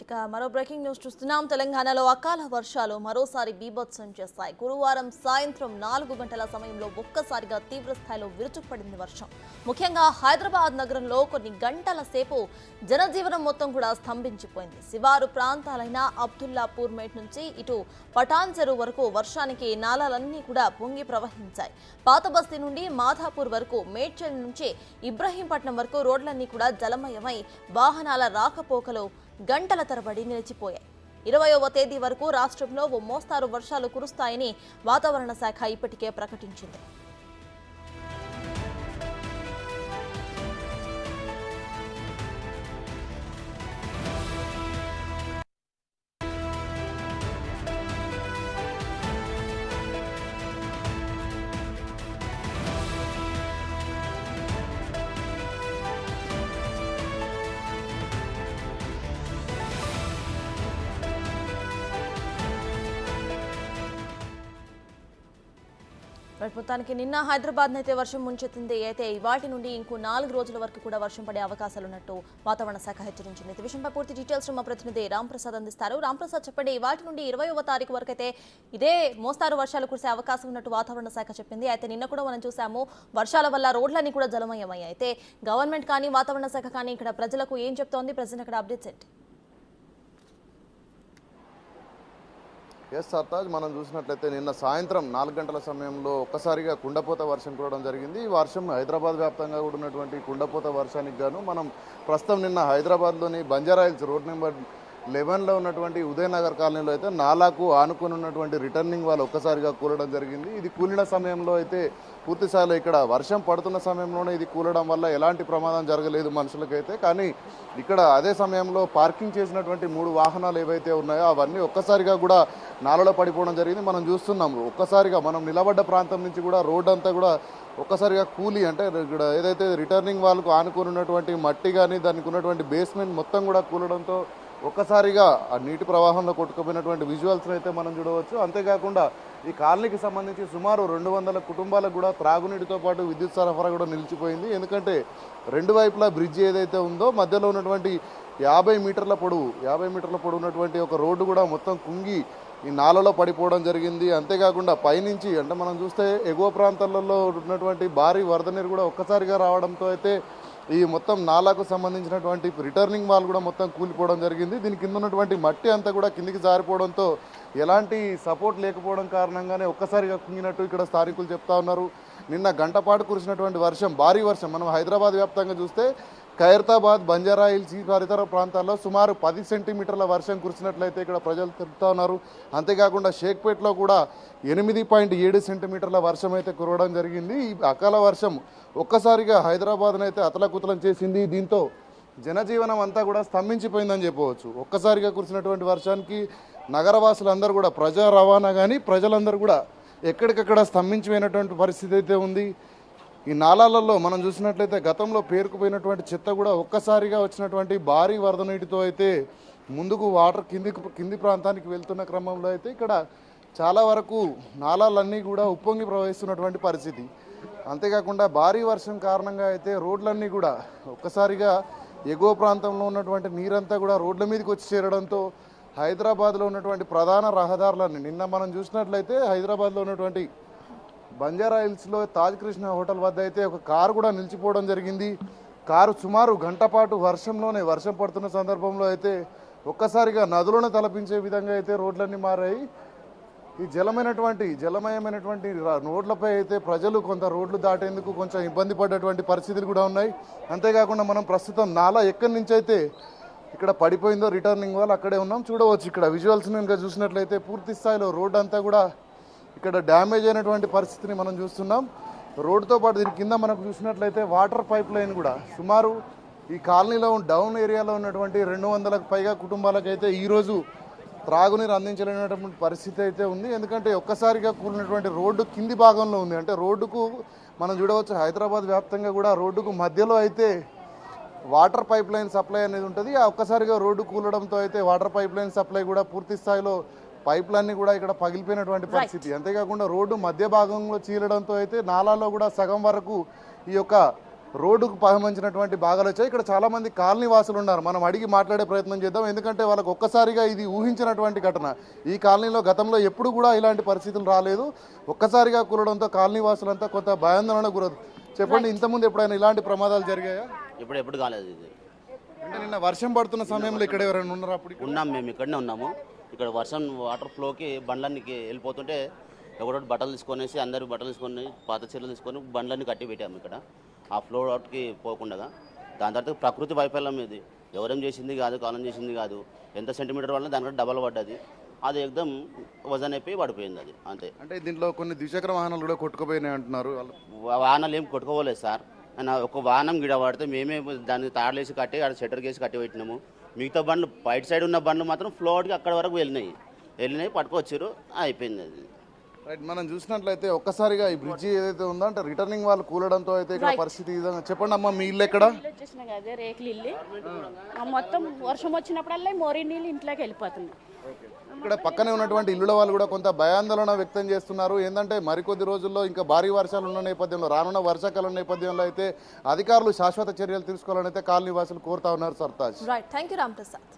మరో breaking news చూస్తున్నాం. తెలంగాణలో అకాల వర్షాలు మరోసారి బీభత్సం చేస్తాయి. గురువారం సాయంత్రం 4 గంటల సమయంలో ఒక్కసారిగా తీవ్ర స్థాయిలో విరుచుకుపడింది వర్షం. ముఖ్యంగా హైదరాబాద్ నగరంలో కొన్ని గంటల సేపు జనజీవనం మొత్తం కూడా స్తంభించిపోయింది. శివారు ప్రాంతాలైన అబ్దుల్లాపూర్ మేట్ నుంచి ఇటు పటాన్ చెరువు వరకు వర్షానికి నాలాలన్నీ కూడా పొంగి ప్రవహించాయి. పాత బస్తీ నుండి మాధాపూర్ వరకు, మేడ్చల్ నుంచి ఇబ్రహీంపట్నం వరకు రోడ్లన్నీ కూడా జలమయమై వాహనాల రాకపోకలు గంటల తరబడి నిలిచిపోయాయి. 20వ తేదీ వరకు రాష్ట్రంలో ఓ మోస్తారు వర్షాలు కురుస్తాయని వాతావరణ శాఖ ఇప్పటికే ప్రకటించింది. మొత్తానికి నిన్న హైదరాబాద్ అయితే వర్షం ముంచెత్తింది. అయితే ఇవాటి నుండి ఇంకో 4 రోజుల వరకు కూడా వర్షం పడే అవకాశాలున్నట్టు వాతావరణ శాఖ హెచ్చరించింది. ఈ విషయంపై పూర్తి డీటెయిల్స్ మా ప్రతినిధి రాంప్రసాద్ అందిస్తారు. రాంప్రసాద్, చెప్పండి, ఇవాటి నుండి 20వ తారీఖు వరకు అయితే ఇదే మోస్తారు వర్షాలు కురిసే అవకాశం ఉన్నట్టు వాతావరణ శాఖ చెప్పింది. అయితే నిన్న కూడా మనం చూసాము, వర్షాల వల్ల రోడ్లన్నీ కూడా జలమయమయ్యాయి. అయితే గవర్నమెంట్ కానీ వాతావరణ శాఖ కానీ ఇక్కడ ప్రజలకు ఏం చెప్తోంది? ప్రజెంట్ అక్కడ అప్డేట్స్ ఏంటి? ఎస్ సర్తాజ్, మనం చూసినట్లయితే నిన్న సాయంత్రం 4 గంటల సమయంలో ఒక్కసారిగా కుండపోత వర్షం కురవడం జరిగింది. ఈ వర్షం హైదరాబాద్ వ్యాప్తంగా కూడా ఉన్నటువంటి కుండపోత వర్షానికి గాను మనం ప్రస్తుతం నిన్న హైదరాబాద్లోని బంజారాహిల్స్ రోడ్ నెంబర్ 11లో ఉన్నటువంటి ఉదయనగర్ కాలనీలో అయితే నాలాకు ఆనుకొని ఉన్నటువంటి రిటర్నింగ్ వాళ్ళు ఒక్కసారిగా కూలడం జరిగింది. ఇది కూలిన సమయంలో అయితే పూర్తి స్థాయిలో ఇక్కడ వర్షం పడుతున్న సమయంలోనే ఇది కూలడం వల్ల ఎలాంటి ప్రమాదం జరగలేదు మనుషులకైతే. కానీ ఇక్కడ అదే సమయంలో పార్కింగ్ చేసినటువంటి 3 వాహనాలు ఏవైతే ఉన్నాయో అవన్నీ ఒక్కసారిగా కూడా నాలలో పడిపోవడం జరిగింది. మనం చూస్తున్నాము, ఒక్కసారిగా మనం నిలబడ్డ ప్రాంతం నుంచి కూడా రోడ్ అంతా కూడా ఒక్కసారిగా కూలి, అంటే ఇక్కడ ఏదైతే రిటర్నింగ్ వాళ్ళకు ఆనుకొని ఉన్నటువంటి మట్టి కానీ దానికి ఉన్నటువంటి బేస్మెంట్ మొత్తం కూడా కూలడంతో ఒక్కసారిగా ఆ నీటి ప్రవాహంలో కొట్టుకుపోయినటువంటి విజువల్స్ అయితే మనం చూడవచ్చు. అంతేకాకుండా ఈ కాలనీకి సంబంధించి సుమారు 200 కుటుంబాలకు కూడా త్రాగునీటితో పాటు విద్యుత్ సరఫరా కూడా నిలిచిపోయింది. ఎందుకంటే 2 వైపులా బ్రిడ్జ్ ఏదైతే ఉందో మధ్యలో ఉన్నటువంటి 50 మీటర్ల పొడవు ఉన్నటువంటి ఒక రోడ్డు కూడా మొత్తం కుంగి ఈ నాలలో పడిపోవడం జరిగింది. అంతేకాకుండా పైనుంచి అంటే మనం చూస్తే ఎగువ ప్రాంతాలలో ఉన్నటువంటి భారీ వరద నీరు కూడా ఒక్కసారిగా రావడంతో అయితే ఈ మొత్తం నాలాకు సంబంధించినటువంటి రిటర్నింగ్ వాల్ కూడా మొత్తం కూలిపోవడం జరిగింది. దీని కింద ఉన్నటువంటి మట్టి అంతా కూడా కిందికి జారిపోవడంతో ఎలాంటి సపోర్ట్ లేకపోవడం కారణంగానే ఒక్కసారిగా కుంగినట్టు ఇక్కడ స్థానికులు చెప్తా ఉన్నారు. నిన్న గంటపాటు కురిసినటువంటి వర్షం, భారీ వర్షం, మనం హైదరాబాద్ వ్యాప్తంగా చూస్తే ఖైరతాబాద్, బంజారాహిల్స్ తదితర ప్రాంతాల్లో సుమారు 10 సెంటీమీటర్ల వర్షం కురిసినట్లయితే ఇక్కడ ప్రజలు చెప్తా ఉన్నారు. అంతేకాకుండా షేక్పేట్లో కూడా 8.7 సెంటీమీటర్ల వర్షం అయితే కురవడం జరిగింది. ఈ అకాల వర్షం ఒక్కసారిగా హైదరాబాద్ను అయితే అతలకుతలం చేసింది. దీంతో జనజీవనం అంతా కూడా స్తంభించిపోయిందని చెప్పవచ్చు. ఒక్కసారిగా కురిసినటువంటి వర్షానికి నగరవాసులందరూ కూడా, ప్రజా రవాణా కానీ ప్రజలందరూ కూడా ఎక్కడికక్కడ స్తంభించిపోయినటువంటి పరిస్థితి అయితే ఉంది. ఈ నాలాలలో మనం చూసినట్లయితే గతంలో పేరుకుపోయినటువంటి చెత్త కూడా ఒక్కసారిగా వచ్చినటువంటి భారీ వరద నీటితో అయితే ముందుకు వాటర్ కింది ప్రాంతానికి వెళ్తున్న క్రమంలో అయితే ఇక్కడ చాలా వరకు నాలాలన్నీ కూడా ఉప్పొంగి ప్రవహిస్తున్నటువంటి పరిస్థితి. అంతేకాకుండా భారీ వర్షం కారణంగా అయితే రోడ్లన్నీ కూడా ఒక్కసారిగా ఎగువ ప్రాంతంలో ఉన్నటువంటి నీరంతా కూడా రోడ్ల మీదకి వచ్చి చేరడంతో హైదరాబాద్లో ఉన్నటువంటి ప్రధాన రహదారులన్నీ, నిన్న మనం చూసినట్లయితే హైదరాబాద్లో ఉన్నటువంటి బంజారాహిల్స్లో తాజ్ కృష్ణ హోటల్ వద్ద అయితే ఒక కారు కూడా నిలిచిపోవడం జరిగింది. కారు సుమారు గంట పాటు వర్షం పడుతున్న సందర్భంలో అయితే ఒక్కసారిగా నదులను తలపించే విధంగా అయితే రోడ్లన్నీ మారాయి. ఈ జలమయమైనటువంటి రోడ్లపై అయితే ప్రజలు కొంత రోడ్లు దాటేందుకు కొంచెం ఇబ్బంది పడ్డటువంటి పరిస్థితులు కూడా ఉన్నాయి. అంతేకాకుండా మనం ప్రస్తుతం నాలా ఎక్కడి నుంచి అయితే ఇక్కడ పడిపోయిందో రిటర్నింగ్ వాళ్ళు అక్కడే ఉన్నాం. చూడవచ్చు ఇక్కడ విజువల్స్ కనుక చూసినట్లయితే పూర్తి స్థాయిలో రోడ్ అంతా కూడా ఇక్కడ డ్యామేజ్ అయినటువంటి పరిస్థితిని మనం చూస్తున్నాం. రోడ్డుతో పాటు దీని కింద మనకు చూసినట్లయితే వాటర్ పైప్ లైన్ కూడా సుమారు ఈ కాలనీలో డౌన్ ఏరియాలో ఉన్నటువంటి 200లకు పైగా కుటుంబాలకైతే ఈరోజు త్రాగునీరు అందించలేనటువంటి పరిస్థితి అయితే ఉంది. ఎందుకంటే ఒక్కసారిగా కూలినటువంటి రోడ్డు కింది భాగంలో ఉంది. అంటే రోడ్డుకు మనం చూడవచ్చు హైదరాబాద్ వ్యాప్తంగా కూడా రోడ్డుకు మధ్యలో అయితే వాటర్ పైప్ లైన్ సప్లై అనేది ఉంటుంది. ఆ ఒక్కసారిగా రోడ్డు కూలడంతో అయితే వాటర్ పైప్ లైన్ సప్లై కూడా పూర్తి స్థాయిలో పైప్లన్నీ కూడా ఇక్కడ పగిలిపోయినటువంటి పరిస్థితి. అంతేకాకుండా రోడ్డు మధ్య భాగంలో చీలడంతో అయితే నాలాలో కూడా సగం వరకు ఈ యొక్క రోడ్డుకు పహమించినటువంటి భాగాలు వచ్చాయి. ఇక్కడ చాలామంది కాలనీ వాసులు ఉన్నారు. మనం అడిగి మాట్లాడే ప్రయత్నం చేద్దాం. ఎందుకంటే వాళ్ళకు ఒక్కసారిగా ఇది ఊహించినటువంటి ఘటన. ఈ కాలనీలో గతంలో ఎప్పుడు కూడా ఇలాంటి పరిస్థితులు రాలేదు. ఒక్కసారిగా కూలడంతో కాలనీ వాసులంతా కొంత భయాందోళన గురవుతారు. చెప్పండి, ఇంతకుముందు ఎప్పుడైనా ఇలాంటి ప్రమాదాలు జరిగాయా? ఎప్పుడు కాలేదు ఇది. అంటే నిన్న వర్షం పడుతున్న సమయంలో ఇక్కడ ఎవరైనా ఉన్నారా? అప్పుడు ఉన్నాం, మేము ఇక్కడనే ఉన్నాము. ఇక్కడ వర్షం వాటర్ ఫ్లోకి బండ్లన్నీ వెళ్ళిపోతుంటే ఒకటి బట్టలు తీసుకొనేసి అందరూ బట్టలు తీసుకొని పాత చీరలు తీసుకొని బండ్లన్నీ కట్టి పెట్టాము ఇక్కడ ఆ ఫ్లో అవుట్కి పోకుండా. దాని తర్వాత ప్రకృతి వైఫల్యం ఇది, ఎవరేం చేసింది కాదు, కాలం చేసింది కాదు. ఎంత సెంటీమీటర్ వల్ల దానికంటే డబల్ పడ్డది. అది ఎగ్దం వజన్ అయిపోయి పడిపోయింది అది, అంతే. అంటే దీంట్లో కొన్ని ద్విచక్ర వాహనాలు కూడా కొట్టుకుపోయినాయి అంటున్నారు. వాహనాలు ఏం కొట్టుకోలేదు సార్. ఒక వాహనం గిడ పడితే మేమే దాన్ని తాడలేసి కట్టి అక్కడ షట్టర్ కేసి కట్టి పెట్టినాము. మిగతా బండ్లు బయట సైడ్ ఉన్న బండ్లు మాత్రం ఫ్లోట్కి అక్కడ వరకు వెళ్ళినాయి పట్టుకొచ్చారు, అయిపోయింది అది. రైట్, మనం చూసినట్లయితే ఒక్కసారిగా ఈ బ్రిడ్జి ఏదైతే ఉందో అంటే రిటర్నింగ్ వాళ్ళు కూలడంతో అయితే ఇక్కడ పరిస్థితి ఈ విధంగా. చెప్పండి అమ్మా, మీ ఇల్లు ఎక్కడ? వచ్చేసిన కదా రేకులు ఇల్లు మొత్తం వర్షం వచ్చినప్పుడల్లా మోరీ నీళ్ళు ఇంట్లోకి వెళ్ళిపోతున్నాయి. ఇక్కడ పక్కనే ఉన్నటువంటి ఇల్లుల వాళ్ళు కూడా కొంత భయాందోళన వ్యక్తం చేస్తున్నారు. ఏంటంటే మరికొద్ది రోజుల్లో ఇంకా భారీ వర్షాలు ఉన్న నేపథ్యంలో, రానున్న వర్షాకాలం నేపథ్యంలో అయితే అధికారులు శాశ్వత చర్యలు తీసుకోవాలని అయితే కాలనీ వాసులు కోరుతా ఉన్నారు. Sartaj. Right, thank you Ram Prasad.